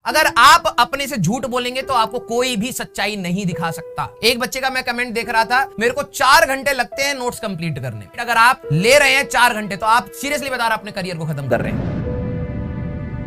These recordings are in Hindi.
अगर आप अपने से झूठ बोलेंगे तो आपको कोई भी सच्चाई नहीं दिखा सकता। एक बच्चे का मैं कमेंट देख रहा था, मेरे को 4 घंटे लगते हैं नोट्स कंप्लीट करने। अगर आप ले रहे हैं 4 घंटे तो आप सीरियसली बता रहे हैं अपने करियर को खत्म कर रहे हैं।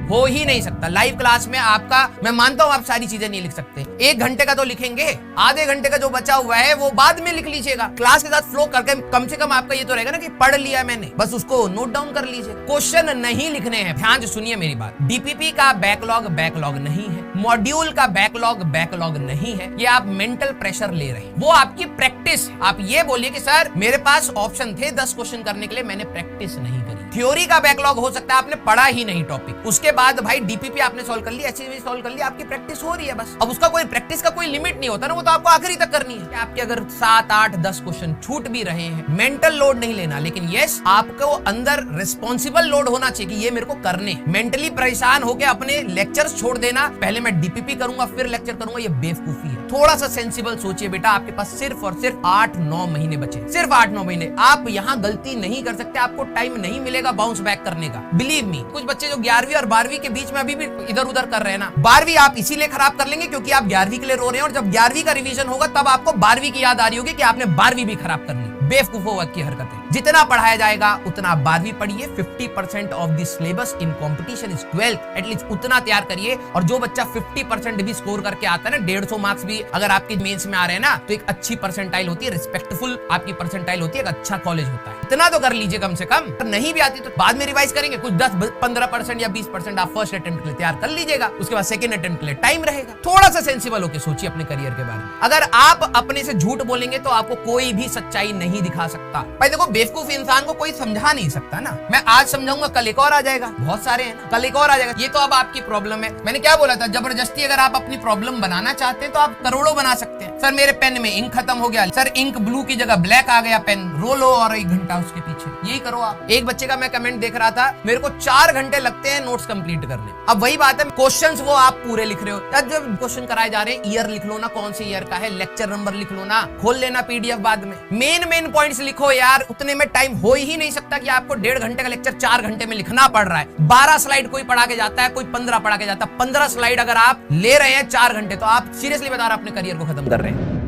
हो ही नहीं सकता। लाइव क्लास में आपका, मैं मानता हूं आप सारी चीजें नहीं लिख सकते, 1 घंटे का तो लिखेंगे, आधे घंटे का जो बचा हुआ है वो बाद में लिख लीजिएगा। क्लास के साथ फ्लो करके कम से कम आपका ये तो रहेगा ना कि पढ़ लिया मैंने, बस उसको नोट डाउन कर लीजिए। क्वेश्चन नहीं लिखने हैं। ध्यान से सुनिए मेरी बात, डीपीपी का बैकलॉग नहीं है, मॉड्यूल का बैकलॉग नहीं है, ये आप मेंटल प्रेशर ले रहे हैं, वो आपकी प्रैक्टिस है। आप ये बोलिए कि सर मेरे पास ऑप्शन थे 10 क्वेश्चन करने के लिए, मैंने प्रैक्टिस नहीं करी। थ्योरी का बैकलॉग हो सकता है आपने पढ़ा ही नहीं टॉपिक, उसके बाद भाई डीपीपी आपने सॉल्व कर लिया, एचसीवी सॉल्व कर लिया, आपकी प्रैक्टिस हो रही है बस। अब उसका कोई प्रैक्टिस का कोई लिमिट नहीं होता ना, वो तो आपको आखिरी तक करनी है। आपके अगर 7, 8, 10 क्वेश्चन छूट भी रहे हैं, मेंटल लोड नहीं लेना, लेकिन यस आपको अंदर रिस्पॉन्सिबल लोड होना चाहिए कि ये मेरे को करने। मेंटली परेशान होकर अपने लेक्चर्स छोड़ देना, पहले मैं डीपीपी करूंगा फिर लेक्चर करूंगा, ये बेवकूफी है। थोड़ा सा सेंसिबल सोचिए बेटा, आपके पास सिर्फ और सिर्फ 8-9 महीने बचे, सिर्फ 8-9 महीने। आप यहाँ गलती नहीं कर सकते, आपको टाइम नहीं मिलेगा बाउंस बैक करने का। बिलीव मी, कुछ बच्चे जो 11वीं और 12वीं के बीच में अभी भी इधर उधर कर रहे हैं ना, 12वीं आप इसीलिए खराब कर लेंगे क्योंकि आप 11वीं के लिए रो रहे हैं, और जब 11वीं का रिवीजन होगा तब आपको 12वीं की याद आ रही होगी कि आपने 12वीं भी खराब कर ली। बेवकूफों की हरकतें। जितना पढ़ाया जाएगा उतना आप 12वीं पढ़िए। 50% of the syllabus in competition is 12th, at least उतना तैयार करिए। और जो बच्चा 50% भी स्कोर करके आता है ना, 150 मार्क्स भी अगर आपके मेंस में आ रहे हैं ना, तो एक अच्छी परसेंटाइल होती है, रिस्पेक्टफुल आपकी परसेंटाइल होती है, एक अच्छा कॉलेज होता है। इतना तो कर लीजिए कम से कम। नहीं भी आती तो बाद में रिवाइज करेंगे, कुछ 10-15% या 20% आप फर्स्ट अटेम्प्ट के लिए तैयार कर लीजिएगा, उसके बाद सेकंड अटेम्प्ट के लिए टाइम रहेगा। थोड़ा सा सेंसिबल होकर सोचिए अपने करियर के बारे में। अगर आप अपने से झूठ बोलेंगे तो आपको कोई भी सच्चाई नहीं दिखा सकता। भाई देखो, बेवकूफ इंसान को कोई समझा नहीं सकता ना। मैं आज समझाऊंगा, कल एक और आ जाएगा, बहुत सारे हैं ना, कल एक और आ जाएगा। ये तो अब आपकी प्रॉब्लम है। मैंने क्या बोला था, जबरदस्ती अगर आप अपनी प्रॉब्लम बनाना चाहते हैं तो आप करोड़ों बना सकते हैं। सर मेरे पेन में इंक खत्म हो गया, सर इंक ब्लू की जगह ब्लैक आ गया पेन, रो लो और 1 घंटा उसके पीछे, यही करो आप। एक बच्चे का मैं कमेंट देख रहा था, मेरे को 4 घंटे लगते हैं नोट्स कंप्लीट करने। अब वही बात है, क्वेश्चंस वो आप पूरे लिख रहे हो। जब क्वेश्चन कराए जा रहे हैं, ईयर लिख लो ना, कौन से ईयर का है, लेक्चर नंबर लिख लो ना, खोल लेना पीडीएफ बाद में, मेन पॉइंट्स लिखो यार। उतने में टाइम हो ही नहीं सकता कि आपको 1.5 घंटे का लेक्चर 4 घंटे में लिखना पड़ रहा है। 12 स्लाइड कोई पढ़ा के जाता है, कोई 15 पढ़ा के जाता है। 15 स्लाइड अगर आप ले रहे हैं 4 घंटे, तो आप सीरियसली बता रहे हैं अपने करियर को खत्म कर रहे हैं।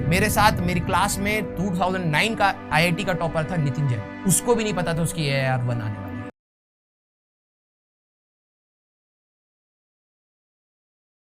मेरे साथ मेरी क्लास में 2009 का आईआईटी का टॉपर था नितिन जैन, उसको भी नहीं पता था उसकी AIR बनाने।